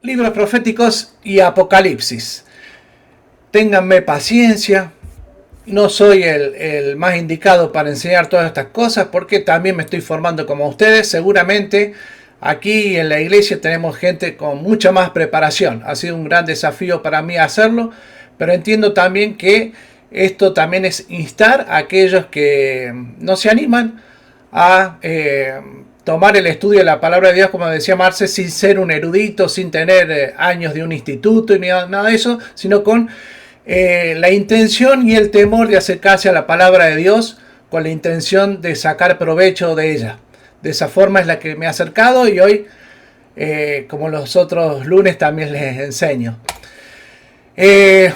Libros proféticos y Apocalipsis. Ténganme paciencia, no soy el más indicado para enseñar todas estas cosas porque también me estoy formando como ustedes. Seguramente aquí en la iglesia tenemos gente con mucha más preparación. Ha sido un gran desafío para mí hacerlo, pero entiendo también que esto también es instar a aquellos que no se animan a tomar el estudio de la palabra de Dios, como decía Marce, sin ser un erudito, sin tener años de un instituto y nada de eso, sino con la intención y el temor de acercarse a la palabra de Dios con la intención de sacar provecho de ella. De esa forma es la que me he acercado y hoy, como los otros lunes, también les enseño.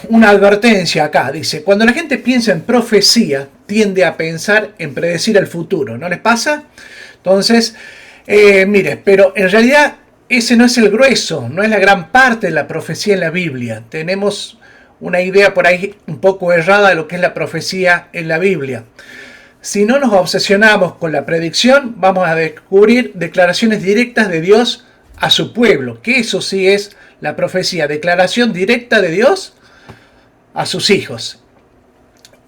Una advertencia acá, dice, cuando la gente piensa en profecía, tiende a pensar en predecir el futuro, ¿no les pasa? Entonces, mire, pero en realidad ese no es el grueso, no es la gran parte de la profecía en la Biblia. Tenemos una idea por ahí un poco errada de lo que es la profecía en la Biblia. Si no nos obsesionamos con la predicción, vamos a descubrir declaraciones directas de Dios a su pueblo, que eso sí es la profecía, declaración directa de Dios a sus hijos.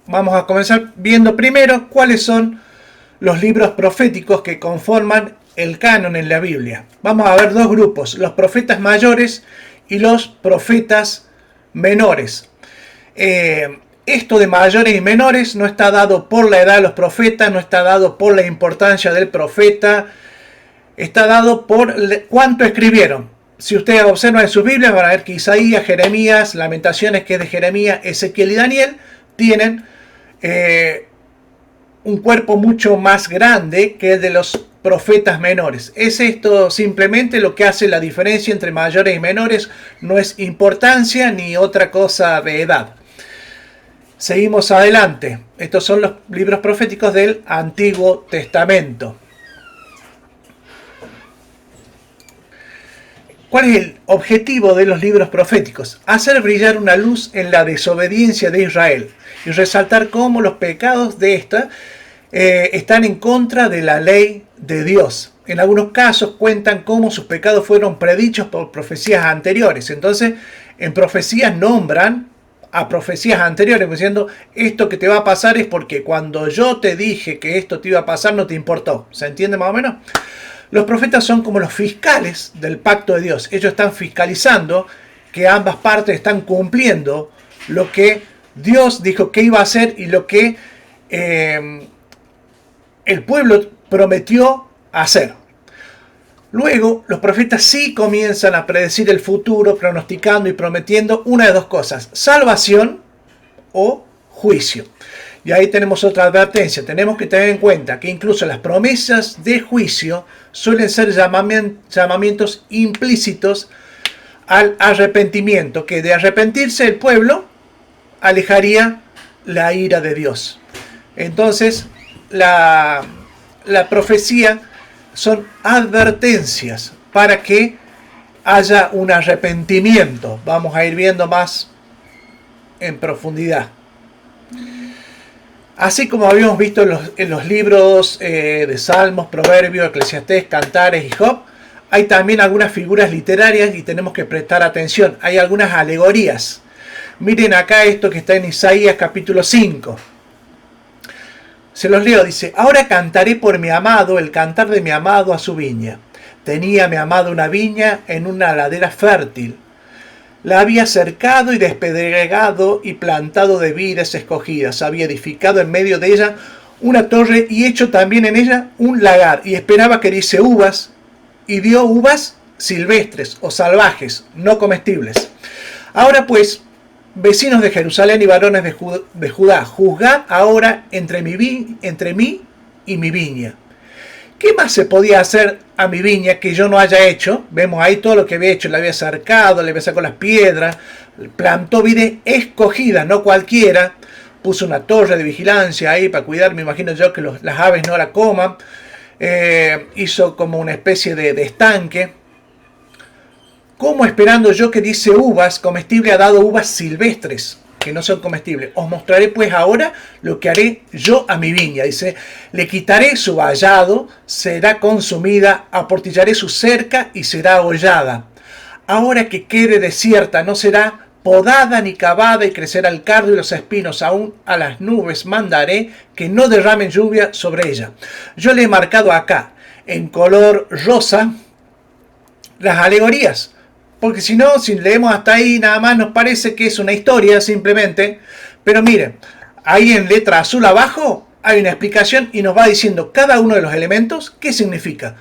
Vamos a comenzar viendo primero cuáles son los libros proféticos que conforman el canon en la Biblia. Vamos a ver dos grupos, los profetas mayores y los profetas menores. Esto de mayores y menores no está dado por la edad de los profetas, no está dado por la importancia del profeta, está dado por cuánto escribieron. Si ustedes observan en sus Biblias, van a ver que Isaías, Jeremías, Lamentaciones, que es de Jeremías, Ezequiel y Daniel, tienen un cuerpo mucho más grande que el de los profetas menores. Es esto simplemente lo que hace la diferencia entre mayores y menores, no es importancia ni otra cosa de edad. Seguimos adelante. Estos son los libros proféticos del Antiguo Testamento. ¿Cuál es el objetivo de los libros proféticos? Hacer brillar una luz en la desobediencia de Israel y resaltar cómo los pecados de esta están en contra de la ley de Dios. En algunos casos cuentan cómo sus pecados fueron predichos por profecías anteriores. Entonces, en profecías nombran a profecías anteriores, diciendo, esto que te va a pasar es porque cuando yo te dije que esto te iba a pasar no te importó. ¿Se entiende más o menos? Los profetas son como los fiscales del pacto de Dios. Ellos están fiscalizando que ambas partes están cumpliendo lo que Dios dijo que iba a hacer y lo que el pueblo prometió hacer. Luego, los profetas sí comienzan a predecir el futuro, pronosticando y prometiendo una de dos cosas: salvación o juicio. Y ahí tenemos otra advertencia. Tenemos que tener en cuenta que incluso las promesas de juicio suelen ser llamamientos implícitos al arrepentimiento, que de arrepentirse el pueblo alejaría la ira de Dios. Entonces, la profecía son advertencias para que haya un arrepentimiento. Vamos a ir viendo más en profundidad. Así como habíamos visto en los libros de Salmos, Proverbios, Eclesiastés, Cantares y Job, hay también algunas figuras literarias y tenemos que prestar atención. Hay algunas alegorías. Miren acá esto que está en Isaías capítulo 5. Se los leo, dice: ahora cantaré por mi amado, el cantar de mi amado a su viña. Tenía mi amado una viña en una ladera fértil. La había cercado y despedregado y plantado de vides escogidas. Había edificado en medio de ella una torre y hecho también en ella un lagar. Y esperaba que diese uvas, y dio uvas silvestres o salvajes, no comestibles. Ahora pues, vecinos de Jerusalén y varones de Judá, juzgad ahora entre mí y mi viña. ¿Qué más se podía hacer a mi viña que yo no haya hecho? Vemos ahí todo lo que había hecho. Le había cercado, le había sacado las piedras, plantó vides escogidas, no cualquiera. Puso una torre de vigilancia ahí para cuidar, me imagino yo, que las aves no la coman. Hizo como una especie de estanque. ¿Cómo esperando yo que dice uvas comestibles ha dado uvas silvestres que no son comestibles? Os mostraré pues ahora lo que haré yo a mi viña. Dice, le quitaré su vallado, será consumida, aportillaré su cerca y será hollada. Ahora que quede desierta, no será podada ni cavada, y crecerá el cardo y los espinos, aún a las nubes mandaré que no derramen lluvia sobre ella. Yo le he marcado acá, en color rosa, las alegorías, porque si no, si leemos hasta ahí, nada más nos parece que es una historia simplemente, pero miren, ahí en letra azul abajo hay una explicación y nos va diciendo cada uno de los elementos qué significa.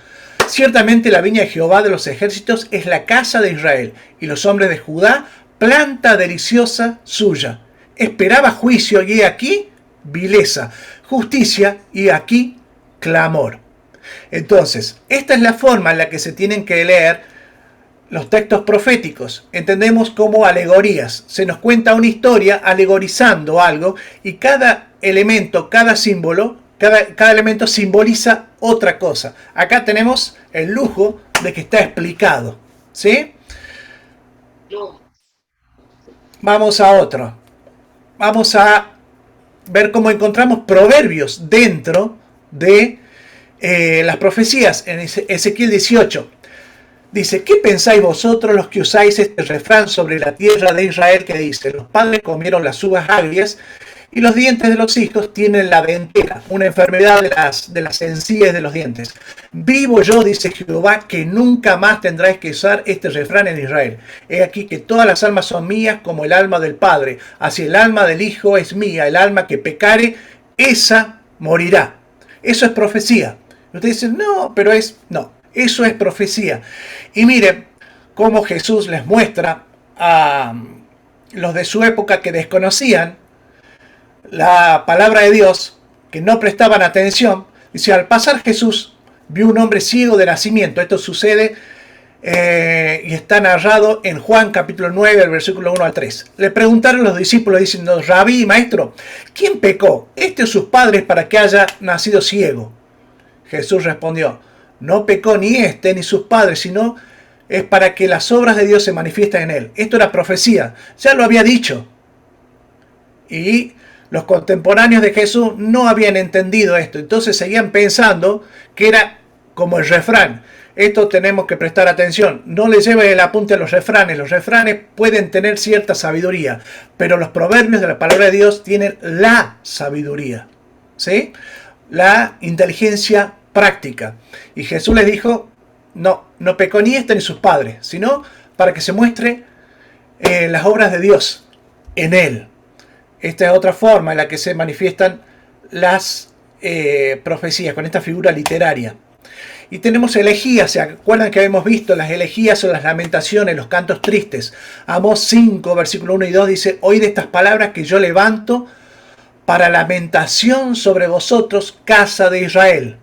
Ciertamente la viña de Jehová de los ejércitos es la casa de Israel, y los hombres de Judá, planta deliciosa suya. Esperaba juicio, y he aquí vileza, justicia, y aquí clamor. Entonces, esta es la forma en la que se tienen que leer los textos proféticos. Entendemos como alegorías. Se nos cuenta una historia alegorizando algo, y cada elemento, cada símbolo, cada elemento simboliza otra cosa. Acá tenemos el lujo de que está explicado, ¿sí? Vamos a otro. Vamos a ver cómo encontramos proverbios dentro de las profecías. En Ezequiel 18 dice: ¿qué pensáis vosotros los que usáis este refrán sobre la tierra de Israel, que dice: los padres comieron las uvas agrias y los dientes de los hijos tienen la dentera, una enfermedad de las encías de los dientes? Vivo yo, dice Jehová, que nunca más tendráis que usar este refrán en Israel. He aquí que todas las almas son mías, como el alma del Padre. Así el alma del Hijo es mía. El alma que pecare, esa morirá. Eso es profecía. Ustedes dicen, no, pero no, eso es profecía. Y miren cómo Jesús les muestra a los de su época que desconocían la palabra de Dios, que no prestaban atención. Dice: al pasar Jesús vio un hombre ciego de nacimiento. Esto sucede y está narrado en Juan capítulo 9, el versículo 1 al 3. Le preguntaron los discípulos diciendo: Rabí, maestro, ¿quién pecó, este o sus padres, para que haya nacido ciego? Jesús respondió: no pecó ni este ni sus padres, sino es para que las obras de Dios se manifiesten en él. Esto era profecía, ya lo había dicho. Y los contemporáneos de Jesús no habían entendido esto, entonces seguían pensando que era como el refrán. Esto tenemos que prestar atención. No le lleven el apunte a los refranes. Los refranes pueden tener cierta sabiduría, pero los proverbios de la palabra de Dios tienen la sabiduría, ¿sí? La inteligencia práctica. Y Jesús les dijo: no pecó ni este ni sus padres, sino para que se muestre las obras de Dios en él. Esta es otra forma en la que se manifiestan las profecías, con esta figura literaria. Y tenemos elegías. ¿Se acuerdan que habíamos visto las elegías o las lamentaciones, los cantos tristes? Amós 5, versículo 1 y 2 dice: oíd estas palabras que yo levanto para lamentación sobre vosotros, casa de Israel.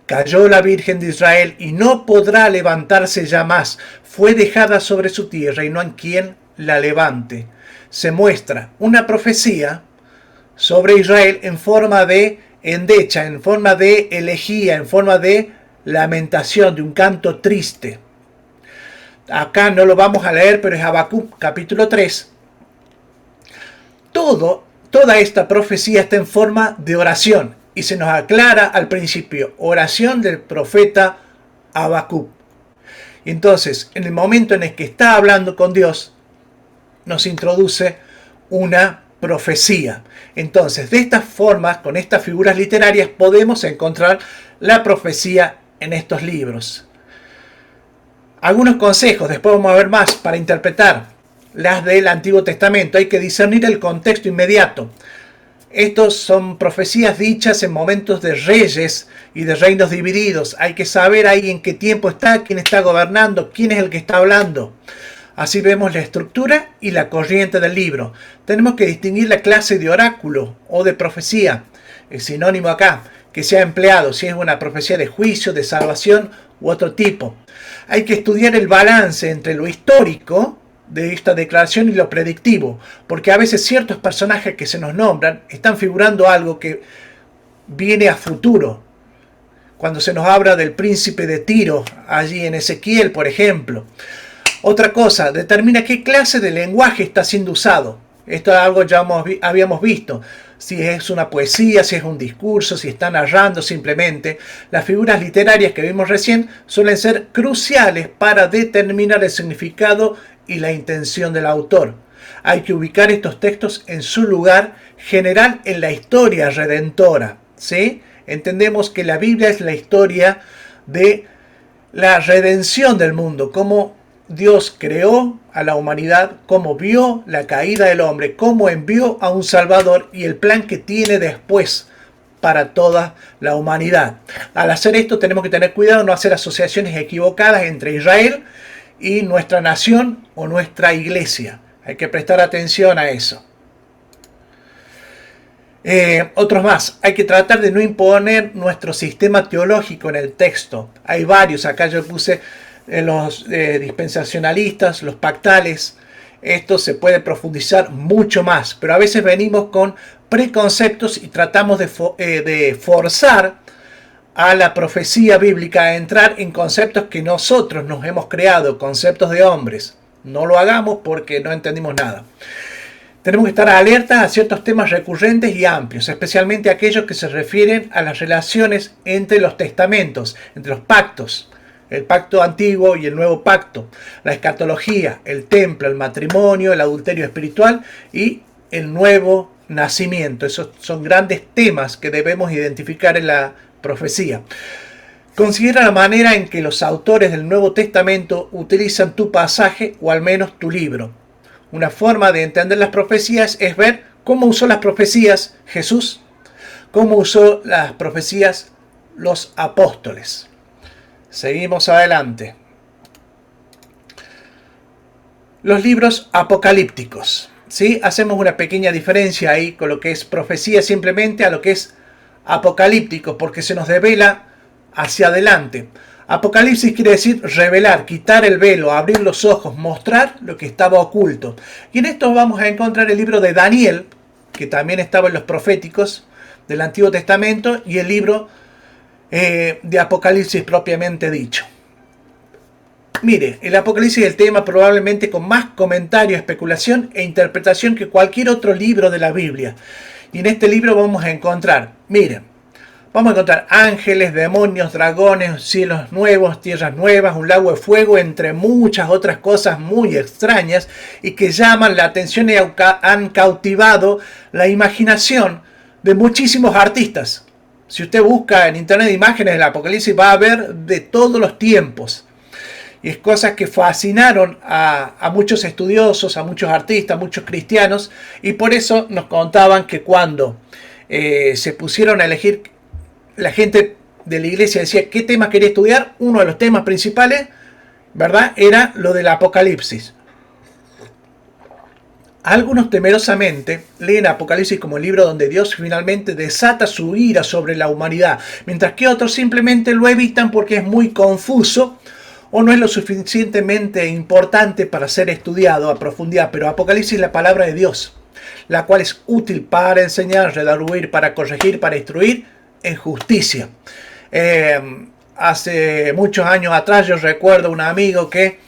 Cayó la Virgen de Israel y no podrá levantarse ya más. Fue dejada sobre su tierra y no hay quien la levante. Se muestra una profecía sobre Israel en forma de endecha, en forma de elegía, en forma de lamentación, de un canto triste. Acá no lo vamos a leer, pero es Habacuc capítulo 3. Toda esta profecía está en forma de oración y se nos aclara al principio: oración del profeta Habacuc. Entonces, en el momento en el que está hablando con Dios, nos introduce una profecía. Entonces, de estas formas, con estas figuras literarias, podemos encontrar la profecía en estos libros. Algunos consejos, después vamos a ver más, para interpretar las del Antiguo Testamento. Hay que discernir el contexto inmediato. Estos son profecías dichas en momentos de reyes y de reinos divididos. Hay que saber ahí en qué tiempo está, quién está gobernando, quién es el que está hablando. Así vemos la estructura y la corriente del libro. Tenemos que distinguir la clase de oráculo o de profecía, el sinónimo acá, que se ha empleado, si es una profecía de juicio, de salvación u otro tipo. Hay que estudiar el balance entre lo histórico de esta declaración y lo predictivo, porque a veces ciertos personajes que se nos nombran están figurando algo que viene a futuro. Cuando se nos habla del príncipe de Tiro, allí en Ezequiel, por ejemplo. Otra cosa, determina qué clase de lenguaje está siendo usado. Esto es algo ya habíamos visto. Si es una poesía, si es un discurso, si está narrando simplemente. Las figuras literarias que vimos recién suelen ser cruciales para determinar el significado y la intención del autor. Hay que ubicar estos textos en su lugar general en la historia redentora, ¿sí? Entendemos que la Biblia es la historia de la redención del mundo, cómo Dios creó a la humanidad, cómo vio la caída del hombre, cómo envió a un Salvador y el plan que tiene después para toda la humanidad. Al hacer esto tenemos que tener cuidado de no hacer asociaciones equivocadas entre Israel y nuestra nación o nuestra iglesia. Hay que prestar atención a eso. Otros más, hay que tratar de no imponer nuestro sistema teológico en el texto. Hay varios, acá yo puse los dispensacionalistas, los pactales. Esto se puede profundizar mucho más, pero a veces venimos con preconceptos y tratamos de forzar a la profecía bíblica a entrar en conceptos que nosotros nos hemos creado, conceptos de hombres. No lo hagamos porque no entendimos nada. Tenemos que estar alertas a ciertos temas recurrentes y amplios, especialmente aquellos que se refieren a las relaciones entre los testamentos, entre los pactos, el pacto antiguo y el nuevo pacto, la escatología, el templo, el matrimonio, el adulterio espiritual y el nuevo nacimiento. Esos son grandes temas que debemos identificar en la profecía. Considera la manera en que los autores del Nuevo Testamento utilizan tu pasaje o al menos tu libro. Una forma de entender las profecías es ver cómo usó las profecías Jesús, cómo usó las profecías los apóstoles. Seguimos adelante. Los libros apocalípticos. ¿Sí? Hacemos una pequeña diferencia ahí con lo que es profecía simplemente a lo que es apocalíptico, porque se nos devela hacia adelante. Apocalipsis quiere decir revelar, quitar el velo, abrir los ojos, mostrar lo que estaba oculto. Y en esto vamos a encontrar el libro de Daniel, que también estaba en los proféticos del Antiguo Testamento, y el libro de Apocalipsis propiamente dicho. Mire, el Apocalipsis es el tema probablemente con más comentario, especulación e interpretación que cualquier otro libro de la Biblia. Y en este libro vamos a encontrar, miren, vamos a encontrar ángeles, demonios, dragones, cielos nuevos, tierras nuevas, un lago de fuego, entre muchas otras cosas muy extrañas y que llaman la atención y han cautivado la imaginación de muchísimos artistas. Si usted busca en internet imágenes del Apocalipsis va a ver de todos los tiempos. Y es cosas que fascinaron a muchos estudiosos, a muchos artistas, a muchos cristianos. Y por eso nos contaban que cuando se pusieron a elegir, la gente de la iglesia decía qué tema quería estudiar, uno de los temas principales, ¿verdad?, era lo del Apocalipsis. Algunos temerosamente leen Apocalipsis como el libro donde Dios finalmente desata su ira sobre la humanidad, mientras que otros simplemente lo evitan porque es muy confuso o no es lo suficientemente importante para ser estudiado a profundidad. Pero Apocalipsis es la palabra de Dios, la cual es útil para enseñar, redarguir, para corregir, para instruir en justicia. Hace muchos años atrás yo recuerdo un amigo que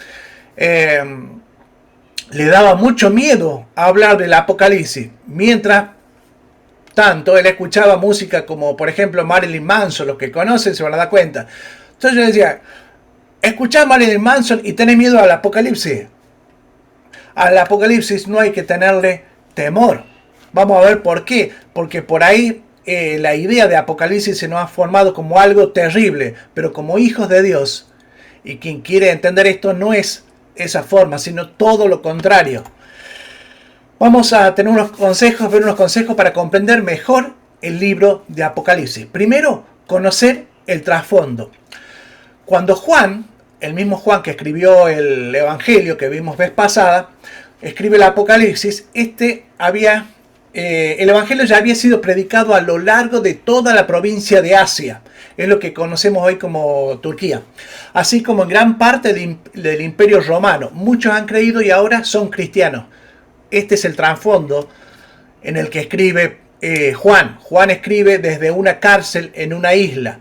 le daba mucho miedo hablar del Apocalipsis. Mientras tanto, él escuchaba música como, por ejemplo, Marilyn Manson. Los que conocen se van a dar cuenta. Entonces yo decía, escuchá Marilyn Manson y tenés miedo al Apocalipsis. Al Apocalipsis no hay que tenerle temor. Vamos a ver por qué. Porque por ahí la idea de Apocalipsis se nos ha formado como algo terrible. Pero como hijos de Dios, y quien quiere entender esto no es esa forma, sino todo lo contrario. Vamos a tener unos consejos, ver unos consejos para comprender mejor el libro de Apocalipsis. Primero, conocer el trasfondo. Cuando Juan, el mismo Juan que escribió el Evangelio que vimos vez pasada, escribe el Apocalipsis, el Evangelio ya había sido predicado a lo largo de toda la provincia de Asia. Es lo que conocemos hoy como Turquía. Así como en gran parte del Imperio Romano. Muchos han creído y ahora son cristianos. Este es el trasfondo en el que escribe Juan. Juan escribe desde una cárcel en una isla.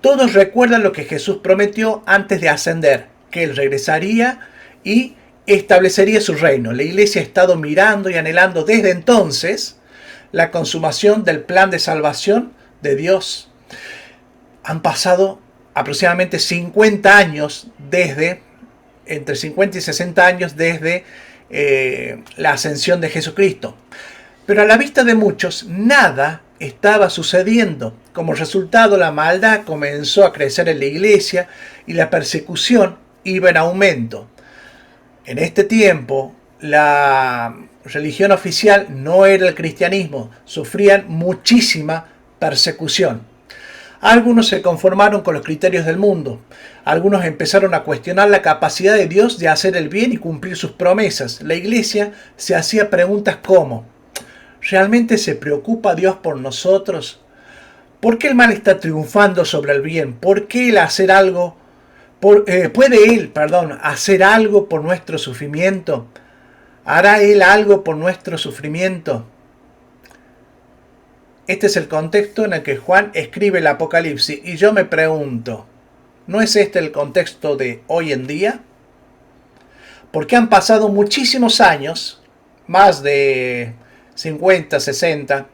Todos recuerdan lo que Jesús prometió antes de ascender, que Él regresaría y establecería su reino. La iglesia ha estado mirando y anhelando desde entonces la consumación del plan de salvación de Dios. Han pasado aproximadamente 50 años entre 50 y 60 años desde la ascensión de Jesucristo. Pero a la vista de muchos, nada estaba sucediendo. Como resultado, la maldad comenzó a crecer en la iglesia y la persecución iba en aumento. En este tiempo, la religión oficial no era el cristianismo, sufrían muchísima persecución. Algunos se conformaron con los criterios del mundo, algunos empezaron a cuestionar la capacidad de Dios de hacer el bien y cumplir sus promesas. La iglesia se hacía preguntas como: ¿realmente se preocupa Dios por nosotros? ¿Por qué el mal está triunfando sobre el bien? ¿Por qué Él hacer algo? ¿Puede Él, hacer algo por nuestro sufrimiento? ¿Hará Él algo por nuestro sufrimiento? Este es el contexto en el que Juan escribe el Apocalipsis. Y yo me pregunto, ¿no es este el contexto de hoy en día? Porque han pasado muchísimos años, más de 50, 60,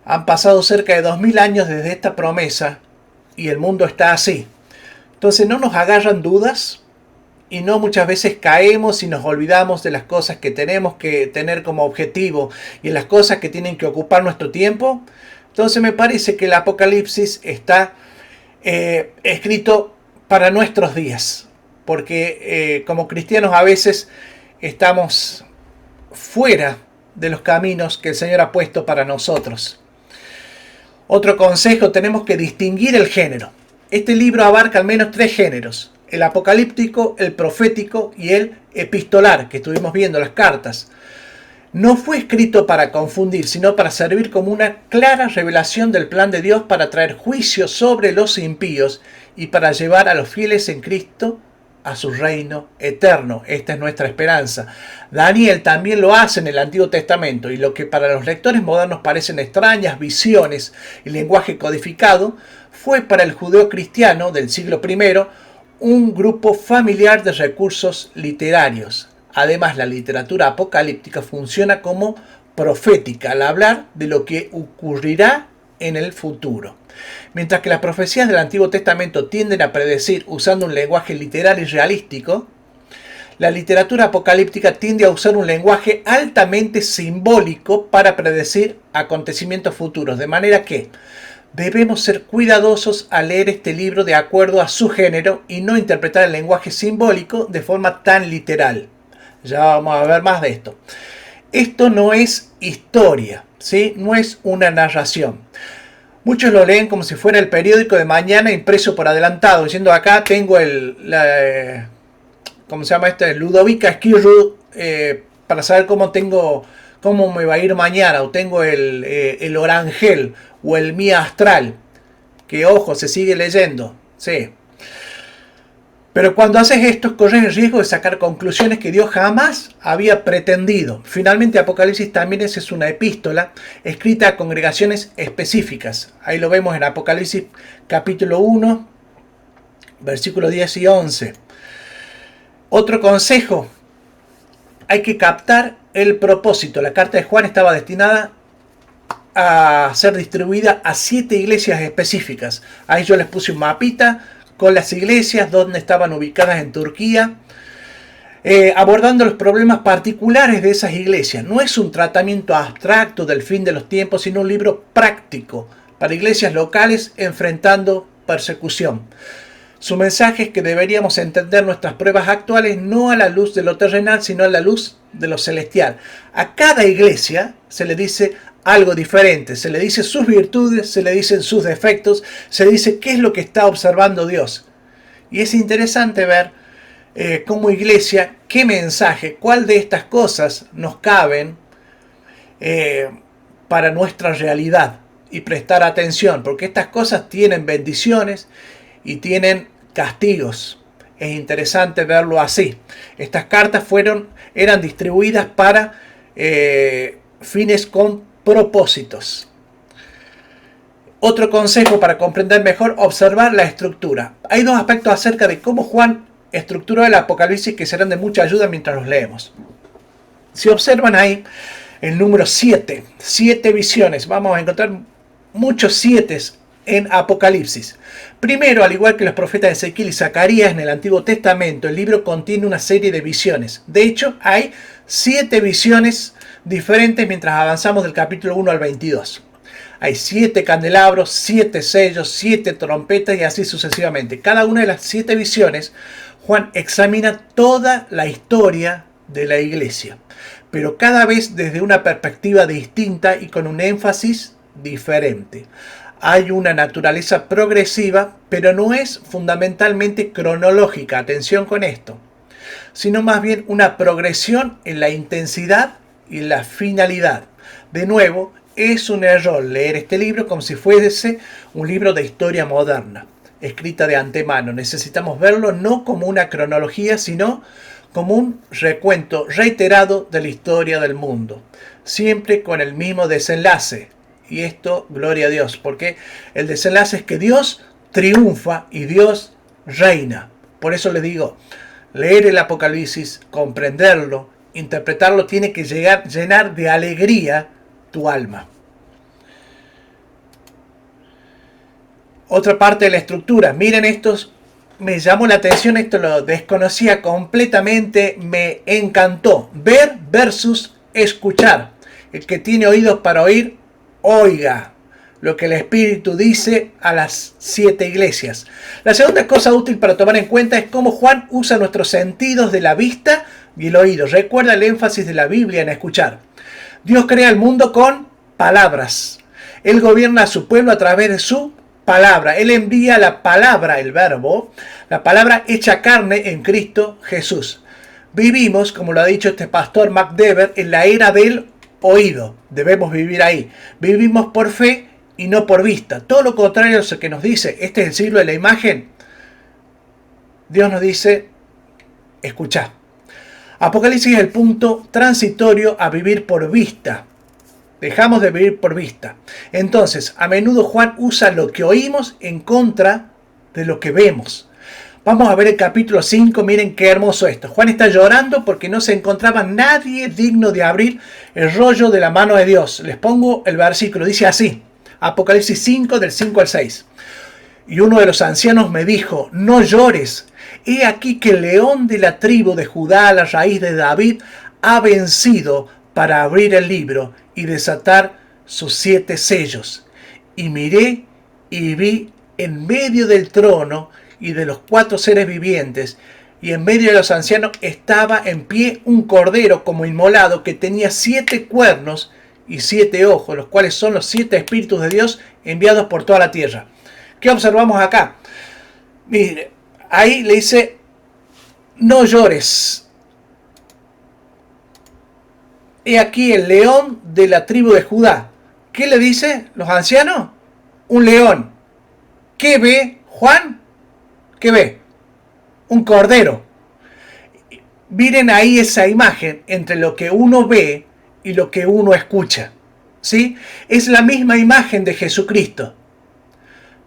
han pasado cerca de 2000 años desde esta promesa y el mundo está así. Entonces no nos agarran dudas y no muchas veces caemos y nos olvidamos de las cosas que tenemos que tener como objetivo y en las cosas que tienen que ocupar nuestro tiempo. Entonces me parece que el Apocalipsis está escrito para nuestros días, porque como cristianos a veces estamos fuera de los caminos que el Señor ha puesto para nosotros. Otro consejo: tenemos que distinguir el género. Este libro abarca al menos 3 géneros: el apocalíptico, el profético y el epistolar, que estuvimos viendo, las cartas. No fue escrito para confundir, sino para servir como una clara revelación del plan de Dios para traer juicio sobre los impíos y para llevar a los fieles en Cristo a su reino eterno. Esta es nuestra esperanza. Daniel también lo hace en el Antiguo Testamento, y lo que para los lectores modernos parecen extrañas visiones y lenguaje codificado, fue para el judeo cristiano del siglo I un grupo familiar de recursos literarios. Además, la literatura apocalíptica funciona como profética al hablar de lo que ocurrirá en el futuro. Mientras que las profecías del Antiguo Testamento tienden a predecir usando un lenguaje literal y realístico, la literatura apocalíptica tiende a usar un lenguaje altamente simbólico para predecir acontecimientos futuros, de manera que debemos ser cuidadosos al leer este libro de acuerdo a su género y no interpretar el lenguaje simbólico de forma tan literal. Ya vamos a ver más de esto. Esto no es historia, ¿sí? No es una narración. Muchos lo leen como si fuera el periódico de mañana impreso por adelantado, diciendo: acá tengo ¿cómo se llama este? Ludovica Skirru, para saber cómo me va a ir mañana, o tengo el Orangel o el Mía Astral, que ojo, se sigue leyendo, sí. Pero cuando haces esto, corres el riesgo de sacar conclusiones que Dios jamás había pretendido. Finalmente, Apocalipsis también es una epístola escrita a congregaciones específicas. Ahí lo vemos en Apocalipsis capítulo 1, versículos 10 y 11. Otro consejo: hay que captar el propósito. La carta de Juan estaba destinada a ser distribuida a 7 iglesias específicas. Ahí yo les puse un mapita con las iglesias donde estaban ubicadas en Turquía, abordando los problemas particulares de esas iglesias. No es un tratamiento abstracto del fin de los tiempos, sino un libro práctico para iglesias locales enfrentando persecución. Su mensaje es que deberíamos entender nuestras pruebas actuales no a la luz de lo terrenal, sino a la luz de lo celestial. A cada iglesia se le dice algo diferente, se le dice sus virtudes, se le dicen sus defectos, se le dice qué es lo que está observando Dios. Y es interesante ver como iglesia qué mensaje, cuál de estas cosas nos caben para nuestra realidad, y prestar atención, porque estas cosas tienen bendiciones y tienen castigos. Es interesante verlo así. Estas cartas eran distribuidas para fines con propósitos. Otro consejo para comprender mejor: observar la estructura. Hay 2 aspectos acerca de cómo Juan estructuró el Apocalipsis que serán de mucha ayuda mientras los leemos. Si observan ahí el número 7, 7 visiones, vamos a encontrar muchos 7 en Apocalipsis. Primero, al igual que los profetas Ezequiel y Zacarías en el Antiguo Testamento, el libro contiene una serie de visiones. De hecho, hay 7 visiones diferentes mientras avanzamos del capítulo 1 al 22. Hay 7 candelabros, 7 sellos, 7 trompetas y así sucesivamente. Cada una de las 7 visiones, Juan examina toda la historia de la iglesia, pero cada vez desde una perspectiva distinta y con un énfasis diferente. Hay una naturaleza progresiva, pero no es fundamentalmente cronológica, atención con esto, sino más bien una progresión en la intensidad y la finalidad. De nuevo, es un error leer este libro como si fuese un libro de historia moderna, escrita de antemano. Necesitamos verlo no como una cronología, sino como un recuento reiterado de la historia del mundo, siempre con el mismo desenlace. Y esto, gloria a Dios, porque el desenlace es que Dios triunfa y Dios reina. Por eso les digo, leer el Apocalipsis, comprenderlo, interpretarlo, tiene que llenar de alegría tu alma. Otra parte de la estructura, miren estos, me llamó la atención, esto lo desconocía completamente, me encantó. Ver versus escuchar. El que tiene oídos para oír, oiga lo que el Espíritu dice a las 7 iglesias. La segunda cosa útil para tomar en cuenta es cómo Juan usa nuestros sentidos de la vista y el oído. Recuerda el énfasis de la Biblia en escuchar. Dios crea el mundo con palabras. Él gobierna a su pueblo a través de su palabra. Él envía la palabra, el verbo, la palabra hecha carne en Cristo Jesús. Vivimos, como lo ha dicho este pastor MacDever, en la era del oído. Debemos vivir ahí. Vivimos por fe y no por vista. Todo lo contrario a lo que nos dice, este es el siglo de la imagen. Dios nos dice, escuchá. Apocalipsis es el punto transitorio a vivir por vista. Dejamos de vivir por vista. Entonces, a menudo Juan usa lo que oímos en contra de lo que vemos. Vamos a ver el capítulo 5, miren qué hermoso esto. Juan está llorando porque no se encontraba nadie digno de abrir el rollo de la mano de Dios. Les pongo el versículo, dice así, Apocalipsis 5, del 5 al 6. Y uno de los ancianos me dijo, no llores, he aquí que el león de la tribu de Judá, la raíz de David, ha vencido para abrir el libro y desatar sus 7 sellos. Y miré y vi en medio del trono y de los 4 seres vivientes, y en medio de los ancianos estaba en pie un cordero como inmolado que tenía 7 cuernos y 7 ojos, los cuales son los 7 espíritus de Dios enviados por toda la tierra. ¿Qué observamos acá? Mire, ahí le dice, no llores. He aquí el león de la tribu de Judá. ¿Qué le dice los ancianos? Un león. ¿Qué ve Juan? ¿Qué ve? Un cordero. Miren ahí esa imagen entre lo que uno ve y lo que uno escucha. ¿Sí? Es la misma imagen de Jesucristo.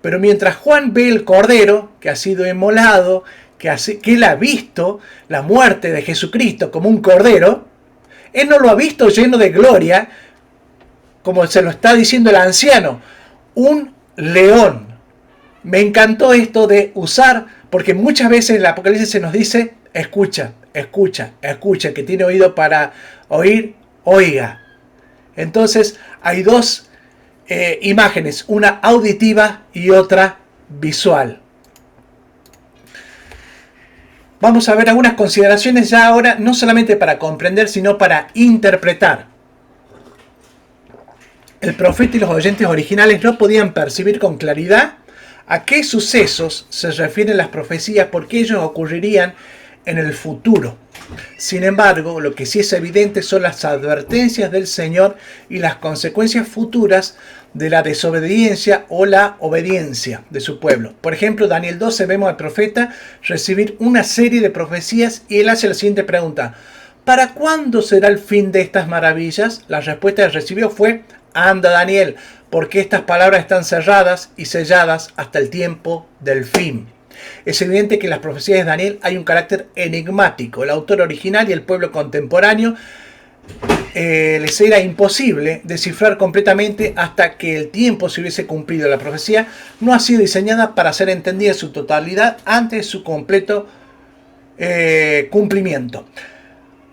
Pero mientras Juan ve el cordero que ha sido inmolado, que él ha visto la muerte de Jesucristo como un cordero, él no lo ha visto lleno de gloria, como se lo está diciendo el anciano, un león. Me encantó esto de usar, porque muchas veces en el Apocalipsis se nos dice, escucha, escucha, escucha, que tiene oído para oír, oiga. Entonces hay dos imágenes, una auditiva y otra visual. Vamos a ver algunas consideraciones ya ahora, no solamente para comprender, sino para interpretar. El profeta y los oyentes originales no podían percibir con claridad a qué sucesos se refieren las profecías, porque ellos ocurrirían en el futuro. Sin embargo, lo que sí es evidente son las advertencias del Señor y las consecuencias futuras de la desobediencia o la obediencia de su pueblo. Por ejemplo, Daniel 12 vemos al profeta recibir una serie de profecías y él hace la siguiente pregunta: ¿para cuándo será el fin de estas maravillas? La respuesta que recibió fue: anda, Daniel, porque estas palabras están cerradas y selladas hasta el tiempo del fin. Es evidente que en las profecías de Daniel hay un carácter enigmático. El autor original y el pueblo contemporáneo les era imposible descifrar completamente hasta que el tiempo se hubiese cumplido. La profecía no ha sido diseñada para ser entendida en su totalidad antes de su completo cumplimiento.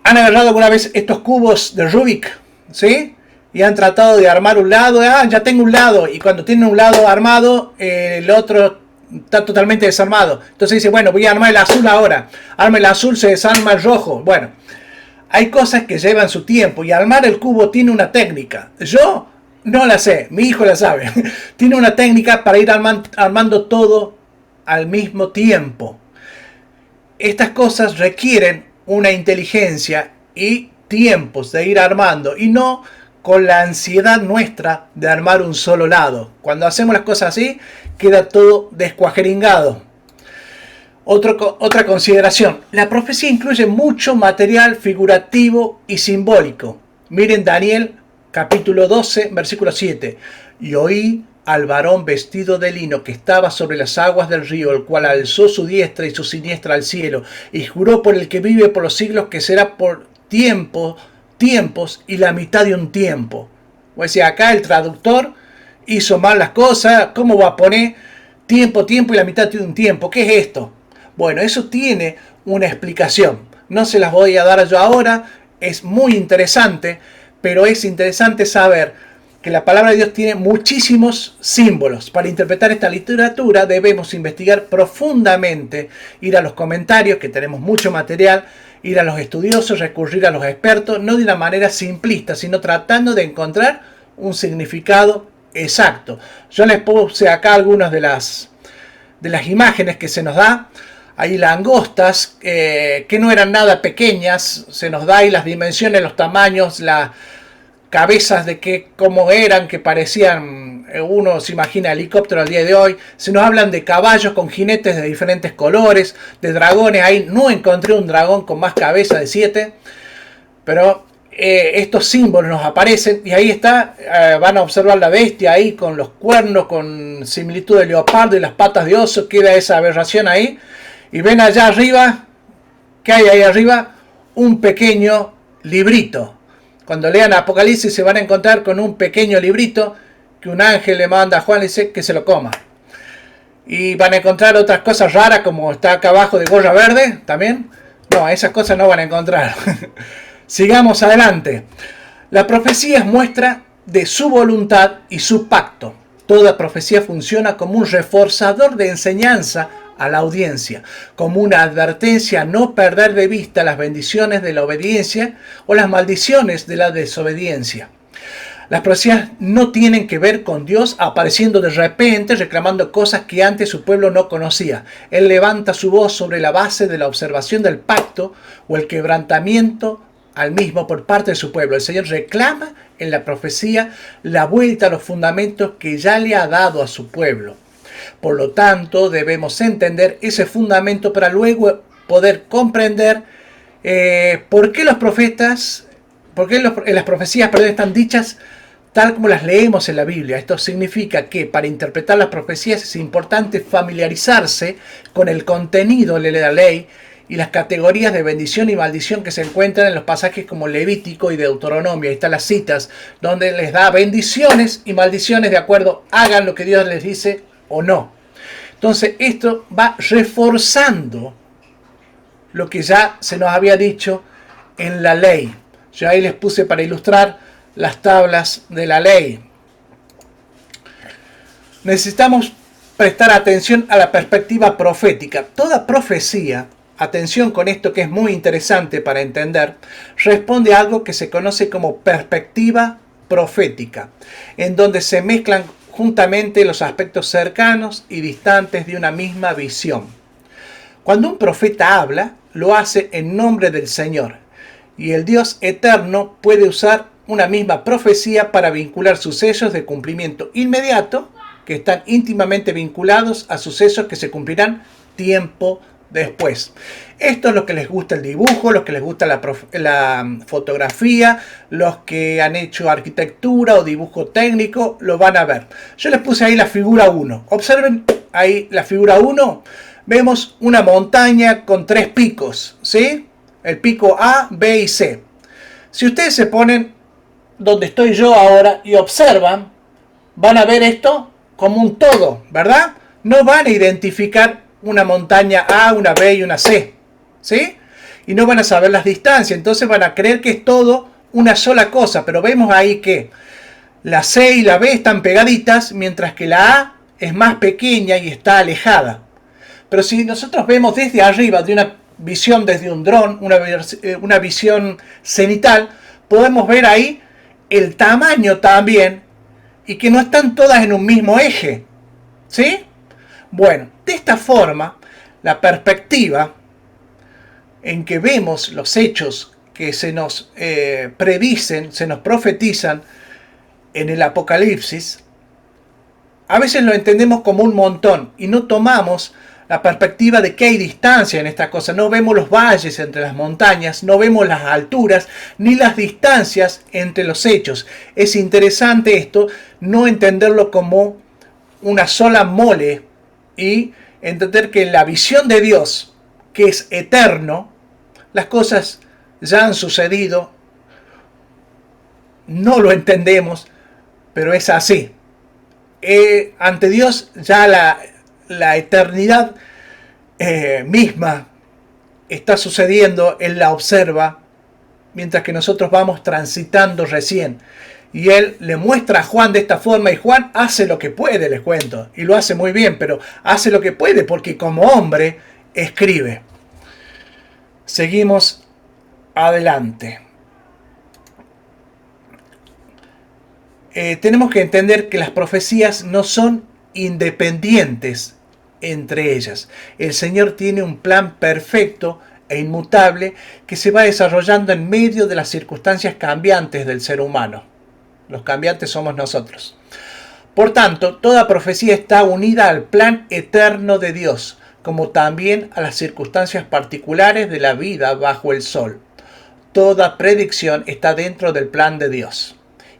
¿Han agarrado alguna vez estos cubos de Rubik? ¿Sí? Y han tratado de armar un lado. Ya tengo un lado. Y cuando tienen un lado armado, el otro está totalmente desarmado. Entonces dice, bueno, voy a armar el azul ahora. Arma el azul, se desarma el rojo. Bueno, hay cosas que llevan su tiempo. Y armar el cubo tiene una técnica. Yo no la sé. Mi hijo la sabe. Tiene una técnica para ir armando todo al mismo tiempo. Estas cosas requieren una inteligencia y tiempos de ir armando y no con la ansiedad nuestra de armar un solo lado. Cuando hacemos las cosas así, queda todo descuajeringado. Otra consideración. La profecía incluye mucho material figurativo y simbólico. Miren Daniel capítulo 12, versículo 7. Y oí al varón vestido de lino que estaba sobre las aguas del río, el cual alzó su diestra y su siniestra al cielo, y juró por el que vive por los siglos que será por tiempos y la mitad de un tiempo. O sea, acá el traductor hizo mal las cosas. ¿Cómo va a poner tiempo y la mitad de un tiempo? ¿Qué es esto? Bueno, eso tiene una explicación. No se las voy a dar yo ahora. Es muy interesante, pero es interesante saber que la palabra de Dios tiene muchísimos símbolos. Para interpretar esta literatura debemos investigar profundamente, ir a los comentarios, que tenemos mucho material, ir a los estudiosos, recurrir a los expertos, no de una manera simplista, sino tratando de encontrar un significado exacto. Yo les puse acá algunas de las imágenes que se nos da. Hay langostas que no eran nada pequeñas, se nos da ahí las dimensiones, los tamaños, las cabezas de cómo eran, que parecían, uno se imagina helicóptero al día de hoy. Se nos hablan de caballos con jinetes de diferentes colores, de dragones. Ahí no encontré un dragón con más cabeza de 7, pero estos símbolos nos aparecen y ahí está. Van a observar la bestia ahí con los cuernos, con similitud de leopardo y las patas de oso. Queda esa aberración ahí. Y ven allá arriba, ¿qué hay ahí arriba? Un pequeño librito. Cuando lean Apocalipsis se van a encontrar con un pequeño librito que un ángel le manda a Juan y dice que se lo coma. Y van a encontrar otras cosas raras como está acá abajo de gorra verde también. No, esas cosas no van a encontrar. Sigamos adelante. La profecía es muestra de su voluntad y su pacto. Toda profecía funciona como un reforzador de enseñanza a la audiencia, como una advertencia a no perder de vista las bendiciones de la obediencia o las maldiciones de la desobediencia. Las profecías no tienen que ver con Dios apareciendo de repente reclamando cosas que antes su pueblo no conocía. Él levanta su voz sobre la base de la observación del pacto o el quebrantamiento al mismo por parte de su pueblo. El Señor reclama en la profecía la vuelta a los fundamentos que ya le ha dado a su pueblo. Por lo tanto, debemos entender ese fundamento para luego poder comprender por qué las profecías están dichas tal como las leemos en la Biblia. Esto significa que para interpretar las profecías es importante familiarizarse con el contenido de la ley y las categorías de bendición y maldición que se encuentran en los pasajes como Levítico y Deuteronomio. Ahí están las citas donde les da bendiciones y maldiciones de acuerdo, hagan lo que Dios les dice o no. Entonces esto va reforzando lo que ya se nos había dicho en la ley. Yo ahí les puse para ilustrar las tablas de la ley. Necesitamos prestar atención a la perspectiva profética. Toda profecía, atención con esto que es muy interesante para entender, responde a algo que se conoce como perspectiva profética, en donde se mezclan juntamente los aspectos cercanos y distantes de una misma visión. Cuando un profeta habla, lo hace en nombre del Señor, y el Dios eterno puede usar una misma profecía para vincular sucesos de cumplimiento inmediato que están íntimamente vinculados a sucesos que se cumplirán tiempo después. Esto es lo que les gusta el dibujo, los que les gusta la fotografía, los que han hecho arquitectura o dibujo técnico, lo van a ver. Yo les puse ahí la figura 1. Observen ahí la figura 1. vemos una montaña con 3 picos, ¿sí? El pico A, B y C. Si ustedes se ponen donde estoy yo ahora y observan, van a ver esto como un todo, ¿verdad? No van a identificar una montaña A, una B y una C, ¿sí? Y no van a saber las distancias, entonces van a creer que es todo una sola cosa, pero vemos ahí que la C y la B están pegaditas, mientras que la A es más pequeña y está alejada. Pero si nosotros vemos desde arriba, de una visión desde un dron, una visión cenital, podemos ver ahí el tamaño también y que no están todas en un mismo eje, ¿sí? Bueno, de esta forma, la perspectiva en que vemos los hechos que se nos predicen, se nos profetizan en el Apocalipsis, a veces lo entendemos como un montón y no tomamos la perspectiva de que hay distancia en esta cosa. No vemos los valles entre las montañas, no vemos las alturas ni las distancias entre los hechos. Es interesante esto, no entenderlo como una sola mole y entender que en la visión de Dios, que es eterno, las cosas ya han sucedido, no lo entendemos, pero es así. Ante Dios ya la eternidad misma está sucediendo, Él la observa, mientras que nosotros vamos transitando recién. Y Él le muestra a Juan de esta forma, y Juan hace lo que puede, les cuento, y lo hace muy bien, pero hace lo que puede porque como hombre escribe. Seguimos adelante. Tenemos que entender que las profecías no son independientes entre ellas. El Señor tiene un plan perfecto e inmutable que se va desarrollando en medio de las circunstancias cambiantes del ser humano. Los cambiantes somos nosotros. Por tanto, toda profecía está unida al plan eterno de Dios, como también a las circunstancias particulares de la vida bajo el sol. Toda predicción está dentro del plan de Dios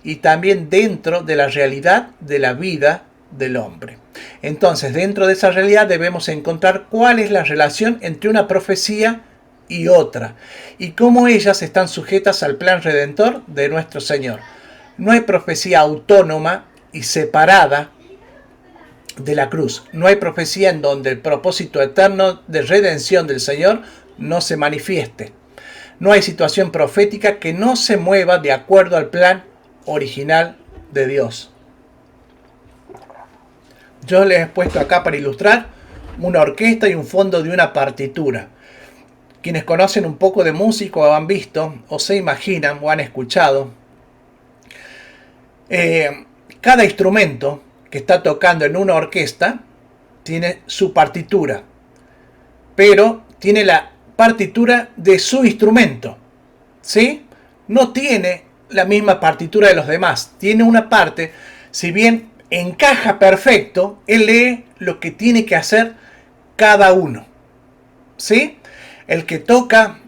y también dentro de la realidad de la vida del hombre. Entonces, dentro de esa realidad debemos encontrar cuál es la relación entre una profecía y otra, y cómo ellas están sujetas al plan redentor de nuestro Señor. No hay profecía autónoma y separada de la cruz. No hay profecía en donde el propósito eterno de redención del Señor no se manifieste. No hay situación profética que no se mueva de acuerdo al plan original de Dios. Yo les he puesto acá para ilustrar una orquesta y un fondo de una partitura. Quienes conocen un poco de música o han visto, o se imaginan, o han escuchado, cada instrumento que está tocando en una orquesta tiene su partitura, pero tiene la partitura de su instrumento, ¿sí? No tiene la misma partitura de los demás. Tiene una parte, si bien encaja perfecto, él lee lo que tiene que hacer cada uno, ¿sí? El que toca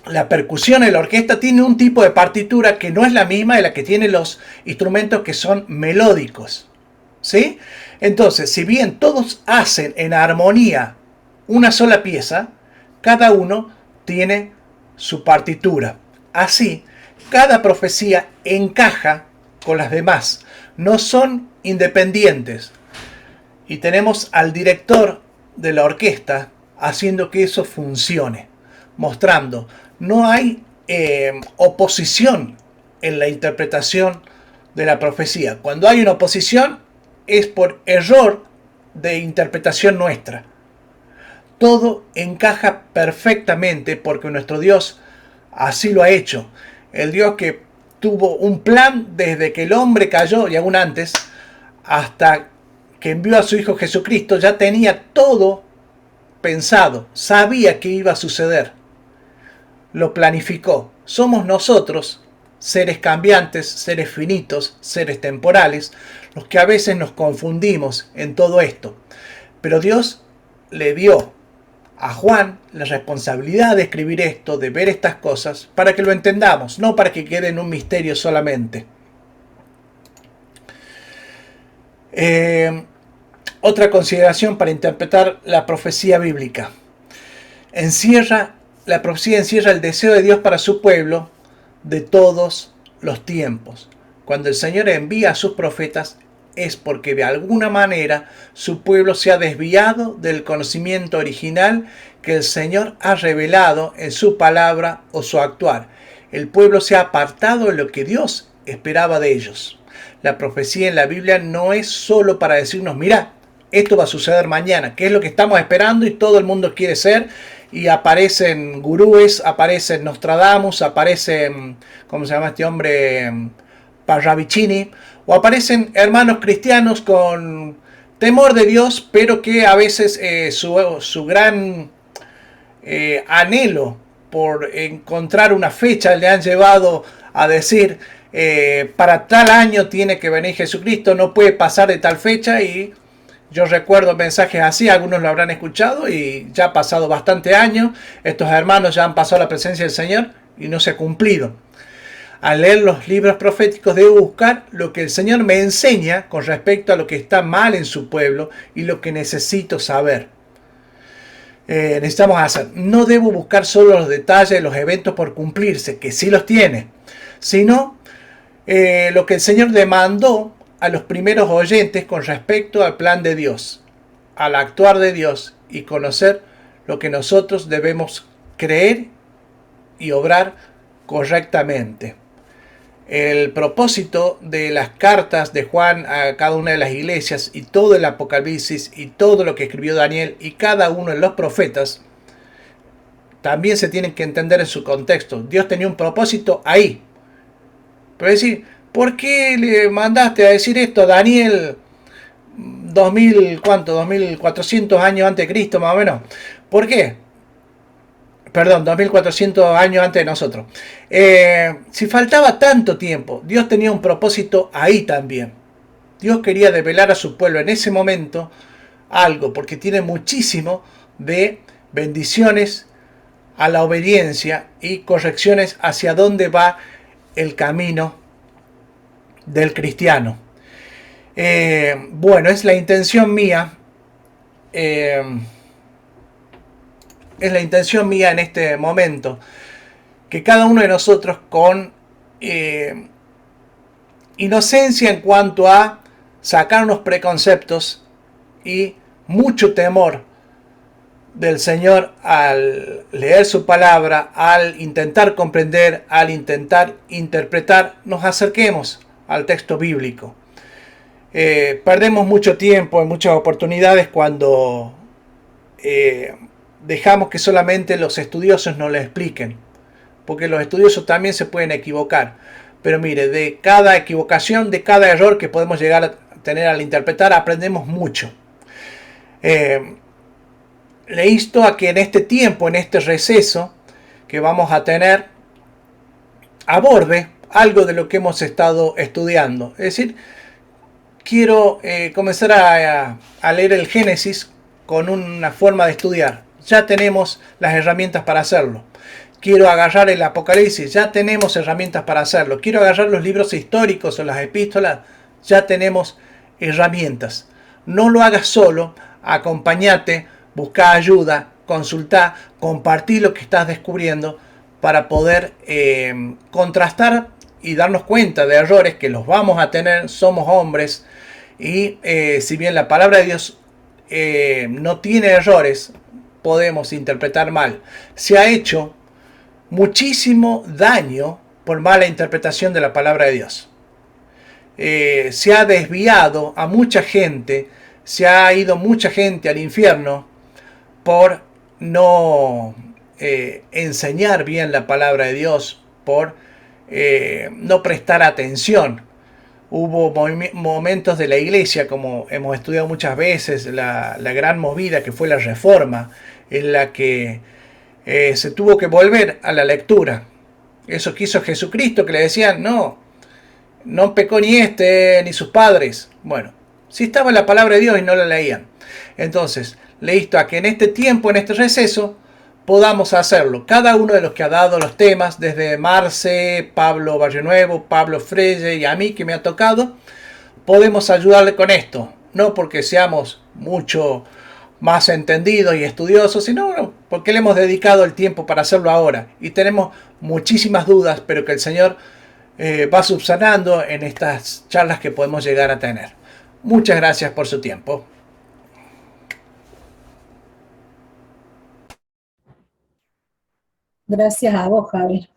la percusión en la orquesta tiene un tipo de partitura que no es la misma de la que tienen los instrumentos que son melódicos, ¿sí? Entonces, si bien todos hacen en armonía una sola pieza, cada uno tiene su partitura. Así, cada profecía encaja con las demás, no son independientes. Y tenemos al director de la orquesta haciendo que eso funcione, mostrando, no hay oposición en la interpretación de la profecía. Cuando hay una oposición es por error de interpretación nuestra. Todo encaja perfectamente porque nuestro Dios así lo ha hecho. El Dios que tuvo un plan desde que el hombre cayó y aún antes, hasta que envió a su Hijo Jesucristo, ya tenía todo pensado, sabía que iba a suceder, lo planificó. Somos nosotros, seres cambiantes, seres finitos, seres temporales, los que a veces nos confundimos en todo esto. Pero Dios le dio a Juan la responsabilidad de escribir esto, de ver estas cosas, para que lo entendamos, no para que quede en un misterio solamente. Otra consideración para interpretar la profecía bíblica. La profecía encierra el deseo de Dios para su pueblo de todos los tiempos. Cuando el Señor envía a sus profetas es porque de alguna manera su pueblo se ha desviado del conocimiento original que el Señor ha revelado en su palabra o su actuar. El pueblo se ha apartado de lo que Dios esperaba de ellos. La profecía en la Biblia no es solo para decirnos, mira, esto va a suceder mañana, que es lo que estamos esperando y todo el mundo quiere ser, y aparecen gurúes, aparecen Nostradamus, aparecen, ¿cómo se llama este hombre? Parravicini, o aparecen hermanos cristianos con temor de Dios, pero que a veces su gran anhelo por encontrar una fecha le han llevado a decir para tal año tiene que venir Jesucristo, no puede pasar de tal fecha. Y yo recuerdo mensajes así, algunos lo habrán escuchado y ya ha pasado bastante años, estos hermanos ya han pasado a la presencia del Señor y no se ha cumplido. Al leer los libros proféticos debo buscar lo que el Señor me enseña con respecto a lo que está mal en su pueblo y lo que necesito saber. Necesitamos hacer. No debo buscar solo los detalles de los eventos por cumplirse, que sí los tiene, sino lo que el Señor demandó a los primeros oyentes con respecto al plan de Dios, al actuar de Dios y conocer lo que nosotros debemos creer y obrar correctamente. El propósito de las cartas de Juan a cada una de las iglesias y todo el Apocalipsis y todo lo que escribió Daniel y cada uno de los profetas también se tienen que entender en su contexto. Dios tenía un propósito ahí. Pero decir, ¿por qué le mandaste a decir esto a Daniel 2400 años antes de Cristo más o menos? ¿Por qué? Perdón, 2400 años antes de nosotros. Si faltaba tanto tiempo, Dios tenía un propósito ahí también. Dios quería develar a su pueblo en ese momento algo, porque tiene muchísimo de bendiciones a la obediencia y correcciones hacia dónde va el camino del cristiano. Bueno, es la intención mía. Es la intención mía en este momento que cada uno de nosotros con inocencia en cuanto a sacarnos preconceptos y mucho temor del Señor al leer su palabra, al intentar comprender, al intentar interpretar, nos acerquemos al texto bíblico. Perdemos mucho tiempo en muchas oportunidades cuando dejamos que solamente los estudiosos nos lo expliquen, porque los estudiosos también se pueden equivocar. Pero mire, de cada equivocación, de cada error que podemos llegar a tener al interpretar, aprendemos mucho. Le insto a que en este tiempo, en este receso que vamos a tener, aborde algo de lo que hemos estado estudiando. Es decir, quiero comenzar a leer el Génesis con una forma de estudiar. Ya tenemos las herramientas para hacerlo. Quiero agarrar el Apocalipsis, ya tenemos herramientas para hacerlo. Quiero agarrar los libros históricos o las epístolas, ya tenemos herramientas. No lo hagas solo, acompáñate, busca ayuda, consulta, compartí lo que estás descubriendo para poder contrastar y darnos cuenta de errores que los vamos a tener, somos hombres y si bien la palabra de Dios no tiene errores, podemos interpretar mal. Se ha hecho muchísimo daño por mala interpretación de la palabra de Dios. Se ha desviado a mucha gente, se ha ido mucha gente al infierno por no enseñar bien la palabra de Dios, por no prestar atención. Hubo momentos de la iglesia, como hemos estudiado muchas veces, la gran movida que fue la Reforma, en la que se tuvo que volver a la lectura. Eso que hizo Jesucristo, que le decían, no pecó ni ni sus padres. Bueno, sí estaba en la palabra de Dios y no la leían. Entonces, le insto a que en este tiempo, en este receso, podamos hacerlo. Cada uno de los que ha dado los temas, desde Marce, Pablo Barrio Nuevo, Pablo Freye y a mí que me ha tocado, podemos ayudarle con esto. no porque seamos mucho más entendidos y estudiosos, sino bueno, porque le hemos dedicado el tiempo para hacerlo ahora. Y tenemos muchísimas dudas, pero que el Señor va subsanando en estas charlas que podemos llegar a tener. Muchas gracias por su tiempo. Gracias a vos, Javi.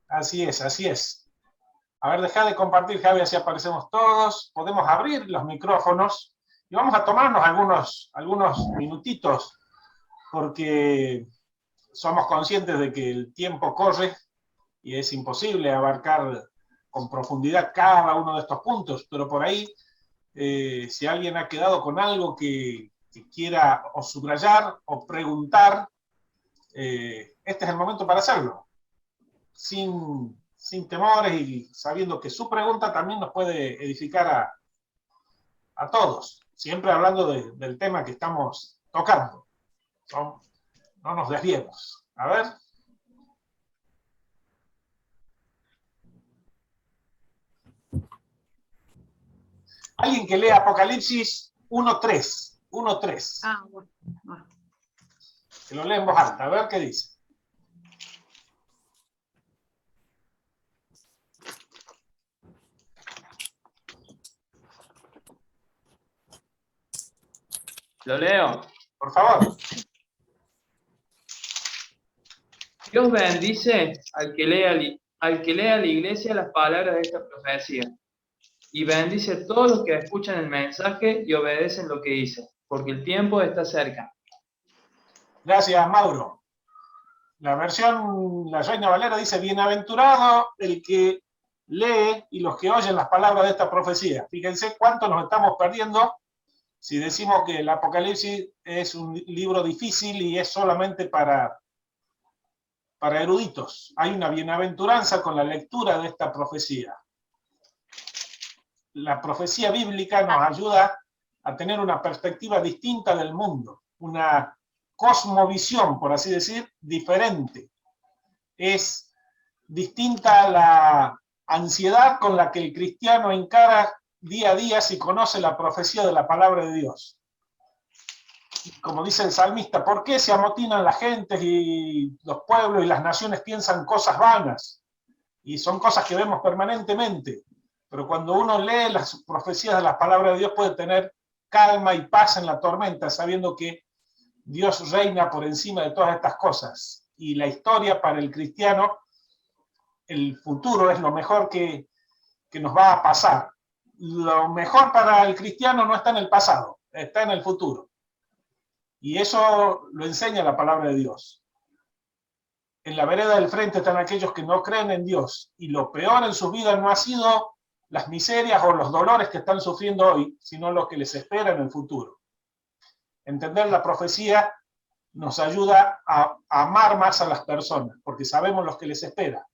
Así es, así es. A ver, deja de compartir, Javi, así aparecemos todos. Podemos abrir los micrófonos y vamos a tomarnos algunos minutitos, porque somos conscientes de que el tiempo corre y es imposible abarcar con profundidad cada uno de estos puntos, pero por ahí, si alguien ha quedado con algo que quiera o subrayar o preguntar, este es el momento para hacerlo, sin temores y sabiendo que su pregunta también nos puede edificar a todos, siempre hablando del tema que estamos tocando. No nos desviemos. A ver. Alguien que lea Apocalipsis 1.3. 1.3. Ah, bueno. Que lo lee en voz alta, a ver qué dice. Lo leo. Por favor. Dios bendice al que lea a la iglesia las palabras de esta profecía. Y bendice a todos los que escuchan el mensaje y obedecen lo que dice, porque el tiempo está cerca. Gracias, Mauro. La versión, la Reina Valera dice, bienaventurado el que lee y los que oyen las palabras de esta profecía. Fíjense cuánto nos estamos perdiendo si decimos que el Apocalipsis es un libro difícil y es solamente para eruditos. Hay una bienaventuranza con la lectura de esta profecía. La profecía bíblica nos ayuda a tener una perspectiva distinta del mundo, una cosmovisión, por así decir, diferente. Es distinta a la ansiedad con la que el cristiano encara día a día si conoce la profecía de la palabra de Dios. Como dice el salmista, ¿por qué se amotinan las gentes y los pueblos y las naciones piensan cosas vanas? Y son cosas que vemos permanentemente. Pero cuando uno lee las profecías de la palabra de Dios puede tener calma y paz en la tormenta, sabiendo que Dios reina por encima de todas estas cosas. Y la historia para el cristiano, el futuro es lo mejor que nos va a pasar. Lo mejor para el cristiano no está en el pasado, está en el futuro. Y eso lo enseña la palabra de Dios. En la vereda del frente están aquellos que no creen en Dios. Y lo peor en sus vidas no ha sido las miserias o los dolores que están sufriendo hoy, sino lo que les espera en el futuro. Entender la profecía nos ayuda a amar más a las personas, porque sabemos lo que les espera.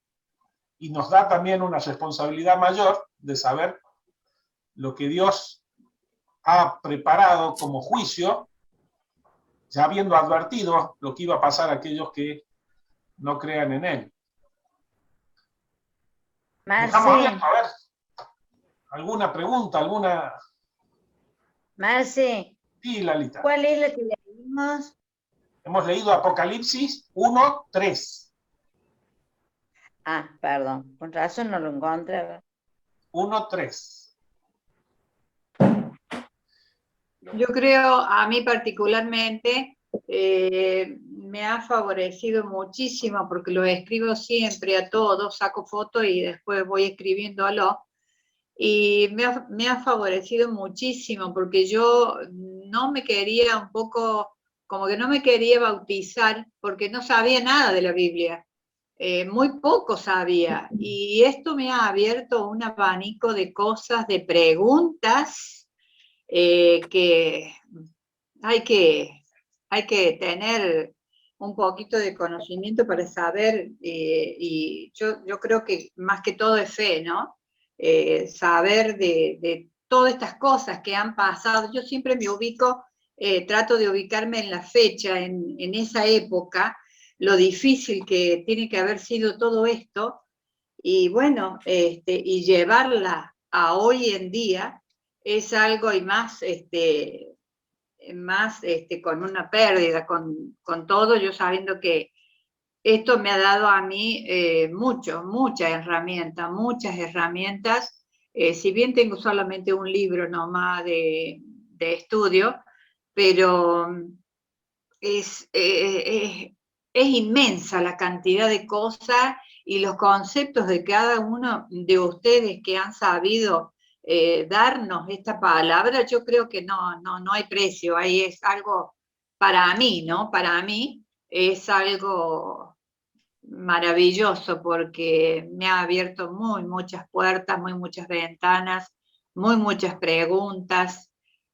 Y nos da también una responsabilidad mayor de saber lo que Dios ha preparado como juicio, ya habiendo advertido lo que iba a pasar a aquellos que no crean en Él. Dejamos abierto, a ver, ¿alguna pregunta, alguna? Marce, Sí, Lalita. ¿cuál es la que leímos? Hemos leído Apocalipsis 1.3. Ah, perdón, con razón no lo encontraba. 1.3. Yo creo, a mí particularmente, me ha favorecido muchísimo, porque lo escribo siempre a todos, saco fotos y después voy escribiéndolo, y me ha favorecido muchísimo, porque yo no me quería un poco, como que no me quería bautizar, porque no sabía nada de la Biblia. Muy poco sabía, y esto me ha abierto un abanico de cosas, de preguntas, que hay que tener un poquito de conocimiento para saber, y yo creo que más que todo es fe, ¿no? Saber de todas estas cosas que han pasado. Yo siempre me ubico, trato de ubicarme en la fecha, en esa época, lo difícil que tiene que haber sido todo esto, y bueno, y llevarla a hoy en día, es algo y más, con una pérdida, con todo, yo sabiendo que esto me ha dado a mí muchas herramientas. Si bien tengo solamente un libro nomás de estudio, pero es inmensa la cantidad de cosas y los conceptos de cada uno de ustedes que han sabido darnos esta palabra. Yo creo que no hay precio, ahí es algo para mí, ¿no? Para mí es algo maravilloso porque me ha abierto muchas puertas, muchas ventanas, muchas preguntas.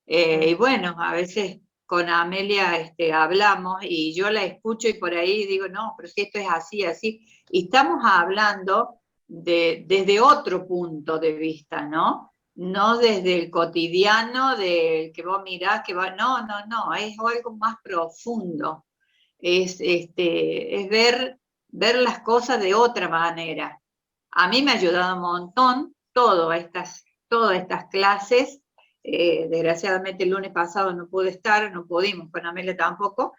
Y bueno, a veces con Amelia hablamos y yo la escucho y por ahí digo, no, pero si esto es así, así. Y estamos hablando desde otro punto de vista, ¿no? No desde el cotidiano, del que vos mirás, no, es algo más profundo. Es ver las cosas de otra manera. A mí me ha ayudado un montón todas estas clases. Desgraciadamente el lunes pasado no pude estar, no pudimos con Amelia tampoco,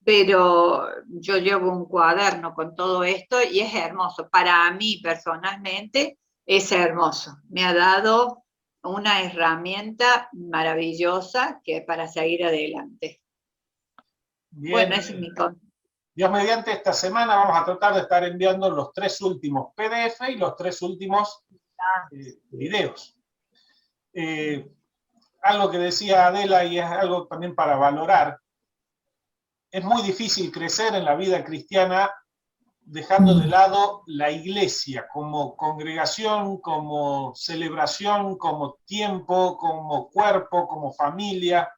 pero yo llevo un cuaderno con todo esto y es hermoso. Para mí personalmente es hermoso. Me ha dado una herramienta maravillosa que para seguir adelante. Bien. Bueno, ese es mi consejo. Dios mediante, esta semana vamos a tratar de estar enviando los 3 últimos PDF y los 3 últimos videos. Algo que decía Adela, y es algo también para valorar, es muy difícil crecer en la vida cristiana dejando de lado la iglesia como congregación, como celebración, como tiempo, como cuerpo, como familia.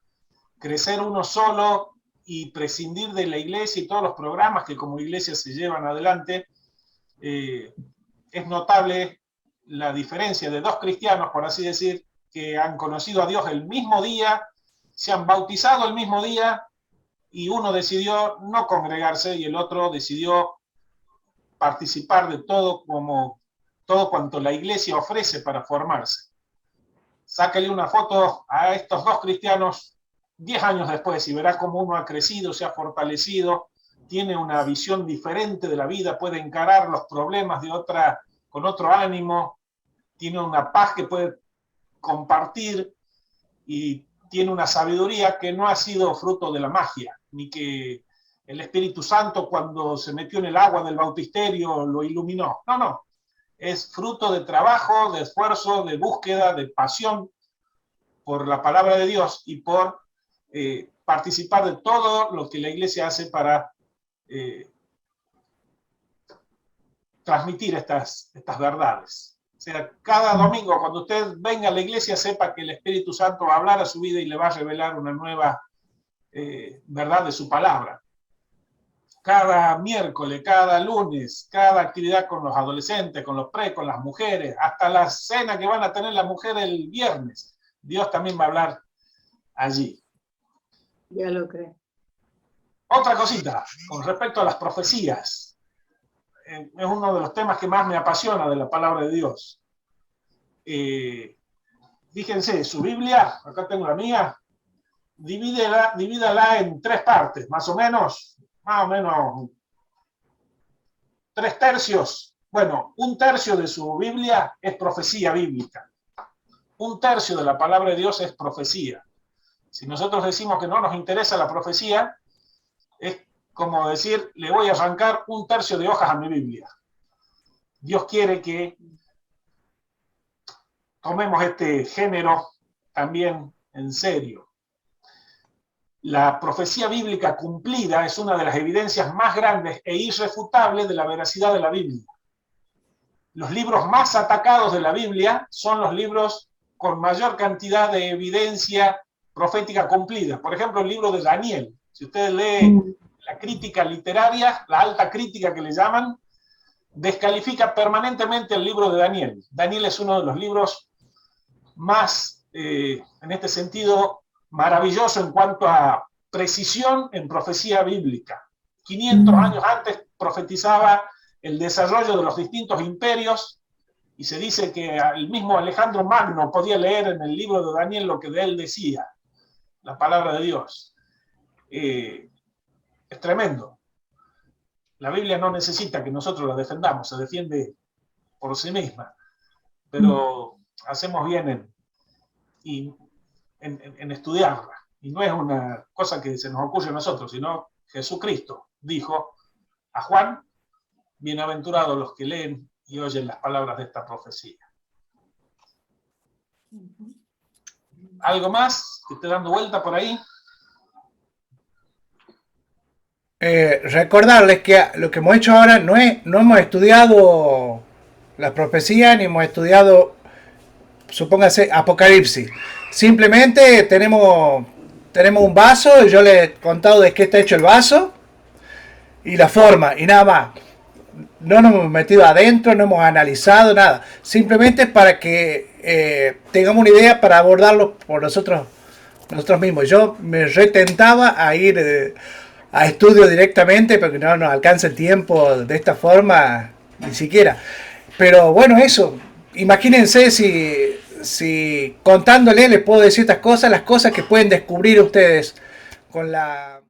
Crecer uno solo y prescindir de la iglesia y todos los programas que como iglesia se llevan adelante, es notable la diferencia de 2 cristianos, por así decir, que han conocido a Dios el mismo día, se han bautizado el mismo día, y uno decidió no congregarse y el otro decidió participar de todo cuanto la iglesia ofrece para formarse. Sáquele una foto a estos 2 cristianos 10 años después y verá cómo uno ha crecido, se ha fortalecido, tiene una visión diferente de la vida, puede encarar los problemas con otro ánimo, tiene una paz que puede compartir y tiene una sabiduría que no ha sido fruto de la magia, ni que el Espíritu Santo cuando se metió en el agua del bautisterio lo iluminó. No, es fruto de trabajo, de esfuerzo, de búsqueda, de pasión por la palabra de Dios y por participar de todo lo que la iglesia hace para transmitir estas verdades. O sea, cada domingo cuando usted venga a la iglesia sepa que el Espíritu Santo va a hablar a su vida y le va a revelar una nueva verdad de su palabra. Cada miércoles, cada lunes, cada actividad con los adolescentes, con los con las mujeres, hasta la cena que van a tener las mujeres el viernes, Dios también va a hablar allí. Ya lo creo. Otra cosita, con respecto a las profecías. Es uno de los temas que más me apasiona de la palabra de Dios. Fíjense, su Biblia, acá tengo la mía, divídala en 3 partes, más o menos 3/3. Bueno, 1/3 de su Biblia es profecía bíblica. 1/3 de la palabra de Dios es profecía. Si nosotros decimos que no nos interesa la profecía, es como decir, le voy a arrancar 1/3 de hojas a mi Biblia. Dios quiere que tomemos este género también en serio. La profecía bíblica cumplida es una de las evidencias más grandes e irrefutables de la veracidad de la Biblia. Los libros más atacados de la Biblia son los libros con mayor cantidad de evidencia profética cumplida. Por ejemplo, el libro de Daniel. Si ustedes leen la crítica literaria, la alta crítica que le llaman, descalifica permanentemente el libro de Daniel. Daniel es uno de los libros más, en este sentido, maravilloso en cuanto a precisión en profecía bíblica. 500 años antes profetizaba el desarrollo de los distintos imperios Y se dice que el mismo Alejandro Magno podía leer en el libro de Daniel lo que de él decía, la palabra de Dios. Es tremendo. La Biblia no necesita que nosotros la defendamos, se defiende por sí misma. Pero hacemos bien en estudiarla. Y no es una cosa que se nos ocurre a nosotros, sino Jesucristo dijo a Juan: bienaventurados los que leen y oyen las palabras de esta profecía. ¿Algo más que esté dando vuelta por ahí? Recordarles que lo que hemos hecho ahora no hemos estudiado la profecía ni hemos estudiado, supóngase, Apocalipsis. Simplemente tenemos un vaso y yo les he contado de qué está hecho el vaso y la forma y nada más. No nos hemos metido adentro, no hemos analizado nada. Simplemente para que tengamos una idea para abordarlo por nosotros mismos. Yo me retentaba a ir a estudio directamente porque no nos alcanza el tiempo de esta forma, ni siquiera. Pero bueno, eso. Imagínense si contándole les puedo decir estas cosas, las cosas que pueden descubrir ustedes con la